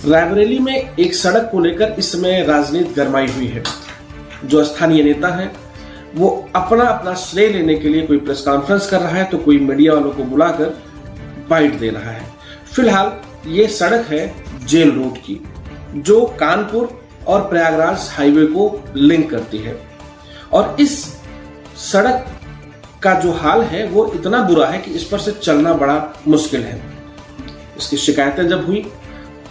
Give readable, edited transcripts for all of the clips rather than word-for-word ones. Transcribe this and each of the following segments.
रायबरेली में एक सड़क को लेकर इस समय राजनीति गरमाई हुई है। जो स्थानीय नेता है वो अपना अपना श्रेय लेने के लिए कोई प्रेस कॉन्फ्रेंस कर रहा है तो कोई मीडिया वालों को बुलाकर बाइट दे रहा है। फिलहाल ये सड़क है जेल रोड की, जो कानपुर और प्रयागराज हाईवे को लिंक करती है। और इस सड़क का जो हाल है वो इतना बुरा है कि इस पर से चलना बड़ा मुश्किल है। इसकी शिकायतें जब हुई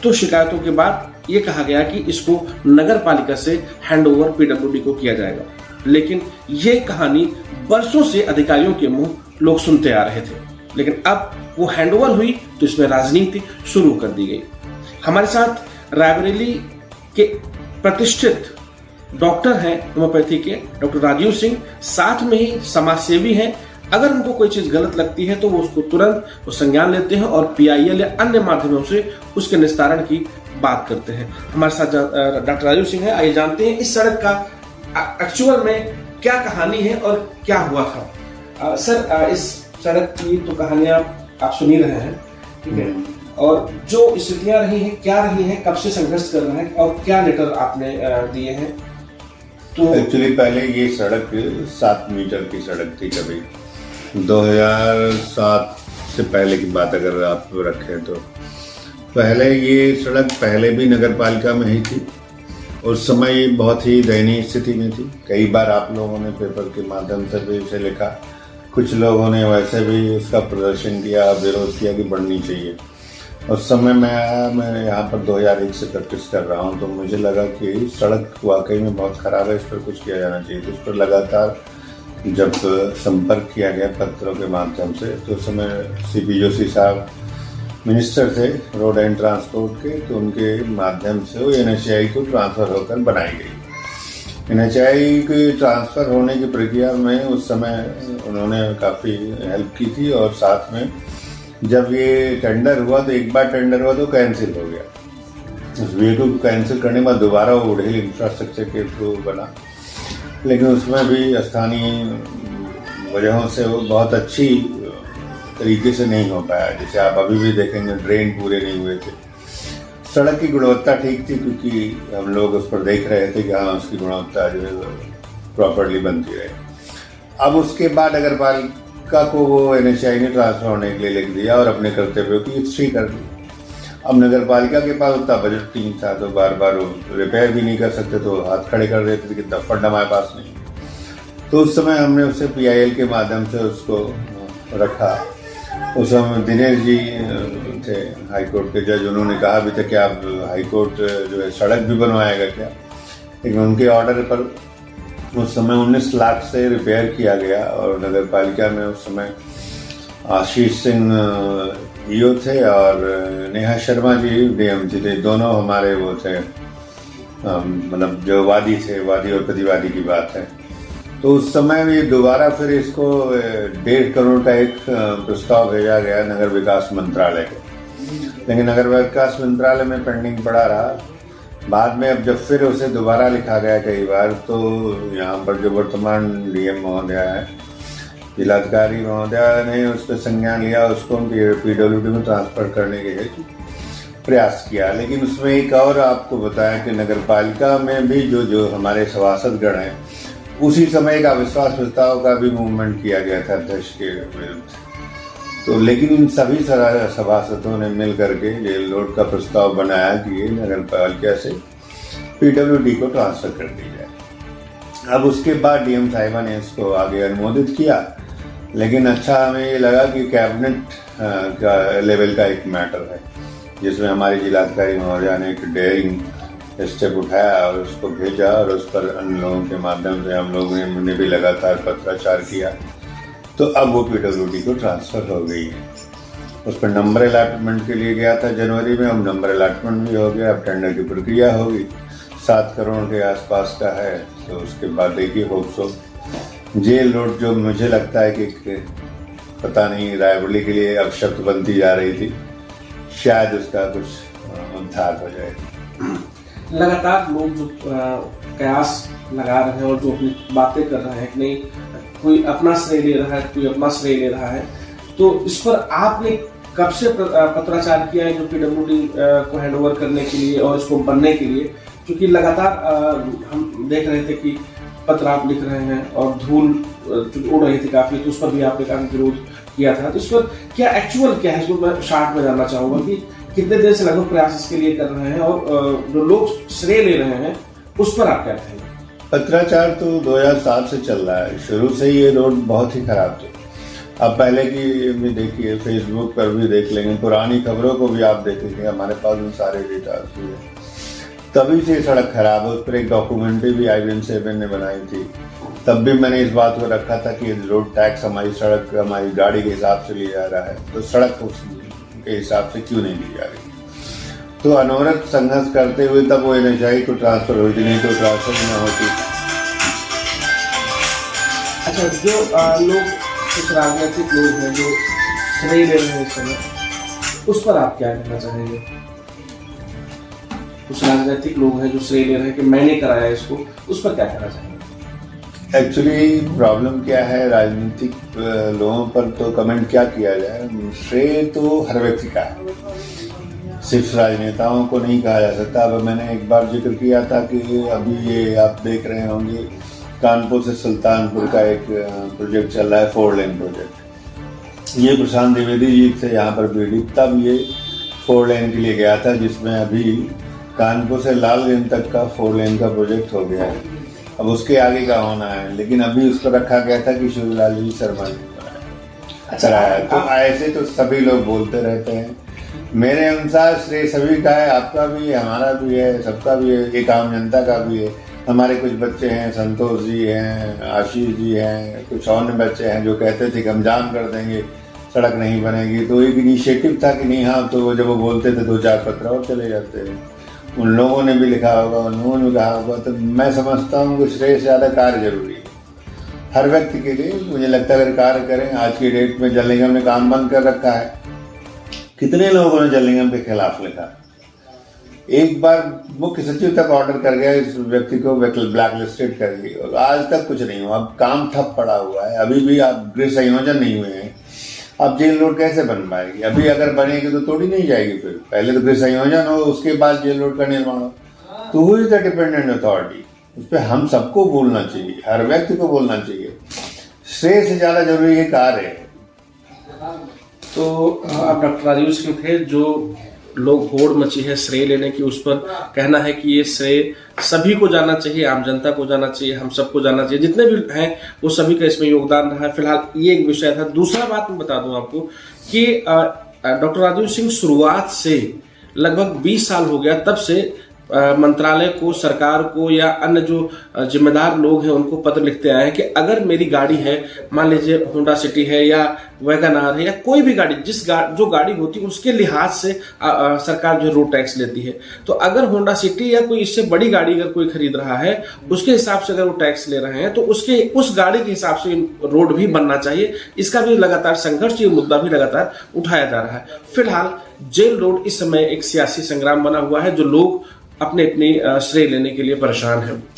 तो शिकायतों के बाद ये कहा गया कि इसको नगर पालिका से हैंडओवर पीडब्ल्यूडी को किया जाएगा, लेकिन ये कहानी बरसों से अधिकारियों के मुंह लोग सुनते आ रहे थे। लेकिन अब वो हैंडओवर हुई तो इसमें राजनीति शुरू कर दी गई। हमारे साथ रायबरेली के प्रतिष्ठित डॉक्टर हैं होम्योपैथी के डॉक्टर राजीव सिंह, साथ में ही समाजसेवी हैं। अगर उनको कोई चीज गलत लगती है तो वो उसको तुरंत वो संज्ञान लेते हैं और PIL या अन्य माध्यमों से उसके निस्तारण की बात करते हैं। हमारे साथ डॉक्टर राजीव सिंह है। आइए जानते हैं इस सड़क का एक्चुअल में क्या कहानी है और क्या हुआ था। सर, इस सड़क की तो कहानियां आप सुन ही रहे हैं, ठीक है, और जो स्थितियां रही हैं, क्या रही हैं, कब से संघर्ष कर रहे हैं और क्या लेटर आपने दिए हैं? तो एक्चुअली पहले ये सड़क 7 मीटर की सड़क थी। कभी 2007 से पहले की बात अगर आप रखें तो पहले ये सड़क पहले भी नगर पालिका में ही थी। उस समय बहुत ही दयनीय स्थिति में थी। कई बार आप लोगों ने पेपर के माध्यम से भी इसे लिखा, कुछ लोगों ने वैसे भी इसका प्रदर्शन किया, विरोध किया कि बढ़नी चाहिए। उस समय मैं यहाँ पर 2001 से प्रैक्टिस कर रहा हूँ, तो मुझे लगा कि सड़क वाकई में बहुत ख़राब है, इस पर कुछ किया जाना चाहिए। तो उस पर लगातार जब संपर्क किया गया पत्रों के माध्यम से, तो उस समय CP जोशी साहब मिनिस्टर थे रोड एंड ट्रांसपोर्ट के, तो उनके माध्यम से वो NHAI को ट्रांसफ़र होकर बनाई गई। NHAI के ट्रांसफ़र होने की प्रक्रिया में उस समय उन्होंने काफ़ी हेल्प की थी। और साथ में जब ये टेंडर हुआ तो एक बार टेंडर हुआ तो कैंसिल हो गया। उस वे को कैंसिल करने के बाद दोबारा वो उड़ेल इंफ्रास्ट्रक्चर के थ्रू बना, लेकिन उसमें भी स्थानीय वजहों से वो बहुत अच्छी तरीके से नहीं हो पाया। जैसे आप अभी भी देखेंगे ड्रेन पूरे नहीं हुए थे। सड़क की गुणवत्ता ठीक थी क्योंकि हम लोग उस पर देख रहे थे कि हाँ उसकी गुणवत्ता जो है प्रॉपरली बनती रहे। अब उसके बाद नगर पालिका को वो NHAI ने ट्रांसफर होने के लिए लिख दिया और अपने कर्तव्यों की हिस्ट्री कर दी। अब नगर पालिका के पास उतना बजट नहीं था, तो बार बार रिपेयर भी नहीं कर सकते, तो हाथ खड़े कर देते थे कि दफ्तर हमारे पास नहीं। तो उस समय हमने उसे PIL के माध्यम से उसको रखा। उस समय दिनेश जी थे हाईकोर्ट के जज, उन्होंने कहा भी था कि आप हाईकोर्ट जो है सड़क भी बनवाएगा क्या, लेकिन उनके ऑर्डर पर उस समय 19 लाख से रिपेयर किया गया। और नगर पालिका में उस समय आशीष सिंह EO थे और नेहा शर्मा जी DM थे। दोनों हमारे वो थे, मतलब जो वादी थे, वादी और प्रतिवादी की बात है। तो उस समय भी दोबारा फिर इसको 1.5 करोड़ का एक प्रस्ताव भेजा गया नगर विकास मंत्रालय को, लेकिन नगर विकास मंत्रालय में पेंडिंग पड़ा रहा। बाद में अब जब फिर उसे दोबारा लिखा गया कई बार, तो यहाँ पर जो वर्तमान DM महोदय है, जिलाधिकारी महोदय ने उस पर संज्ञान लिया, उसको PWD में ट्रांसफ़र करने के हेतु प्रयास किया। लेकिन उसमें एक और आपको बताया कि नगर पालिका में भी जो हमारे सभासदगण हैं, उसी समय एक अविश्वास प्रस्ताव का भी मूवमेंट किया गया था अध्यक्ष के विरुद्ध। तो लेकिन इन सभी सभासदों ने मिल करके जेल रोड का प्रस्ताव बनाया कि ये नगर पालिका से PWD को ट्रांसफ़र कर दी जाए। अब उसके बाद DM साहिबा ने इसको आगे अनुमोदित किया, लेकिन अच्छा हमें ये लगा कि कैबिनेट का लेवल का एक मैटर है, जिसमें हमारे जिलाधिकारी महोदय ने एक डेयरिंग स्टेप उठाया और उसको भेजा, और उस पर अन्य लोगों के माध्यम से हम लोगों ने भी लगातार पत्राचार किया। तो अब वो PWD को ट्रांसफ़र हो गई है। उस पर नंबर अलॉटमेंट के लिए गया था जनवरी में, अब नंबर अलॉटमेंट भी हो गया। अब टेंडर की प्रक्रिया होगी, 7 करोड़ के आसपास का है। तो उसके बाद देखिए होप सो जेल रोड, जो मुझे लगता है कि पता नहीं रायबरेली के लिए अपशब्द बनती जा रही थी, शायद उसका कुछ उद्धार हो जाए। लगातार लोग जो कयास लगा रहे हैं और जो अपनी बातें कर रहे हैं कि नहीं कोई अपना श्रेय ले रहा है, कोई अपना श्रेय ले रहा है, तो इस पर आपने कब से पत्राचार किया है जो पीडब्ल्यूडी को हैंडओवर करने के लिए और इसको बनने के लिए, क्योंकि लगातार हम देख रहे थे कि पत्र आप लिख रहे हैं और धूल उड़ रही थी काफी, तो उस पर भी आपने काफी विरोध किया था। तो इस पर क्या एक्चुअल क्या है, इसको मैं शॉर्ट में जानना चाहूंगा कि कितने देर से लगभग प्रयास इसके लिए कर रहे हैं और जो लोग श्रेय ले रहे हैं उस पर आप क्या कहेंगे? पत्राचार तो 2007 से चल रहा है। शुरू से ये रोड बहुत ही खराब थी। अब पहले की भी देखिए, फेसबुक पर भी देख लेंगे, पुरानी खबरों को भी आप देखेंगे, हमारे पास उन सारे डेटा भी है। तभी से सड़क खराब है। उस पर एक डॉक्यूमेंट्री भी IVN7 ने बनाई थी। तब भी मैंने इस बात को रखा था कि रोड टैक्स हमारी सड़क हमारी गाड़ी के हिसाब से लिया जा रहा है, तो सड़क के हिसाब से क्यों नहीं ली जा रही। तो अनवरत संघर्ष करते हुए तब वो NHAI को ट्रांसफर हुई थी, नहीं तो ट्रांसफर न होती। अच्छा, जो लोग कुछ राजनीतिक लोग हैं जो श्रेय ले रहे हैं इस समय, उस पर आप क्या कहना चाहेंगे? कुछ राजनीतिक लोग हैं जो श्रेय ले रहे हैं कि मैंने कराया इसको, उस पर क्या कहना चाहेंगे? एक्चुअली प्रॉब्लम क्या है, राजनीतिक लोगों पर तो कमेंट क्या किया जाए। श्रेय तो हर व्यक्ति का है, सिर्फ राजनेताओं को नहीं कहा जा सकता। अब मैंने एक बार जिक्र किया था कि अभी ये आप देख रहे होंगे, कानपुर से सुल्तानपुर का एक प्रोजेक्ट चल रहा है, 4 लेन प्रोजेक्ट। ये प्रशांत द्विवेदी जी थे यहाँ पर बीडी, तब ये 4 लेन के लिए गया था, जिसमें अभी कानपुर से लालगंज तक का 4 लेन का प्रोजेक्ट हो गया है। अब उसके आगे का होना है, लेकिन अभी उस पर रखा गया था कि शिवलाल जी शर्मा ने कराया। तो ऐसे तो सभी लोग बोलते रहते हैं। मेरे अनुसार श्रेय सभी का है, आपका भी है, हमारा भी है, सबका भी है, एक आम जनता का भी है। हमारे कुछ बच्चे हैं, संतोष जी हैं, आशीष जी हैं, कुछ और बच्चे हैं जो कहते थे कि हम जाम कर देंगे, सड़क नहीं बनेगी। तो एक इनिशिएटिव था कि नहीं, हाँ, तो जब वो बोलते थे 2-4 पत्र और चले जाते हैं। उन लोगों ने भी लिखा होगा, उन लोगों ने भी कहा होगा। तो मैं समझता हूँ कि श्रेय से ज़्यादा कार्य जरूरी है हर व्यक्ति के लिए। मुझे लगता है अगर कार्य करें, आज की डेट में जल निगम ने काम बंद कर रखा है, कितने लोगों ने जल निगम के खिलाफ लिखा। एक बार मुख्य सचिव तक ऑर्डर कर गया इस व्यक्ति को ब्लैक लिस्टेड कर दिया, और आज तक कुछ नहीं हुआ। अब काम ठप पड़ा हुआ है, अभी भी अब गृह संयोजन नहीं हुए हैं। अब जेल रोड कैसे बन पाएगी? अभी अगर बनेगी तो तोड़ी नहीं जाएगी। फिर पहले तो गृह संयोजन हो, उसके बाद जेल रोड का निर्माण हो। तो who is the dependent authority? उस पर हम सबको बोलना चाहिए, हर व्यक्ति को बोलना चाहिए। श्रेय से ज्यादा जरूरी है कार्य है। तो आप डॉक्टर राजीव सिंह थे, जो लोग होड़ मची है श्रेय लेने की, उस पर कहना है कि ये श्रेय सभी को जाना चाहिए, आम जनता को जाना चाहिए, हम सबको जाना चाहिए, जितने भी हैं वो सभी का इसमें योगदान रहा है। फिलहाल ये एक विषय था। दूसरा बात मैं बता दूं आपको कि डॉक्टर राजीव सिंह शुरुआत से लगभग 20 साल हो गया, तब से मंत्रालय को, सरकार को या अन्य जो जिम्मेदार लोग हैं उनको पत्र लिखते आए हैं कि अगर मेरी गाड़ी है, मान लीजिए होंडा सिटी है या वैगनार है या कोई भी गाड़ी, जो गाड़ी होती है उसके लिहाज से सरकार जो रोड टैक्स लेती है। तो अगर होंडा सिटी या कोई इससे बड़ी गाड़ी अगर कोई खरीद रहा है, उसके हिसाब से अगर वो टैक्स ले रहे हैं, तो उस गाड़ी के हिसाब से रोड भी बनना चाहिए। इसका भी लगातार संघर्ष, ये मुद्दा भी लगातार उठाया जा रहा है। फिलहाल जेल रोड इस समय एक सियासी संग्राम बना हुआ है, जो लोग अपने श्रेय लेने के लिए परेशान हैं।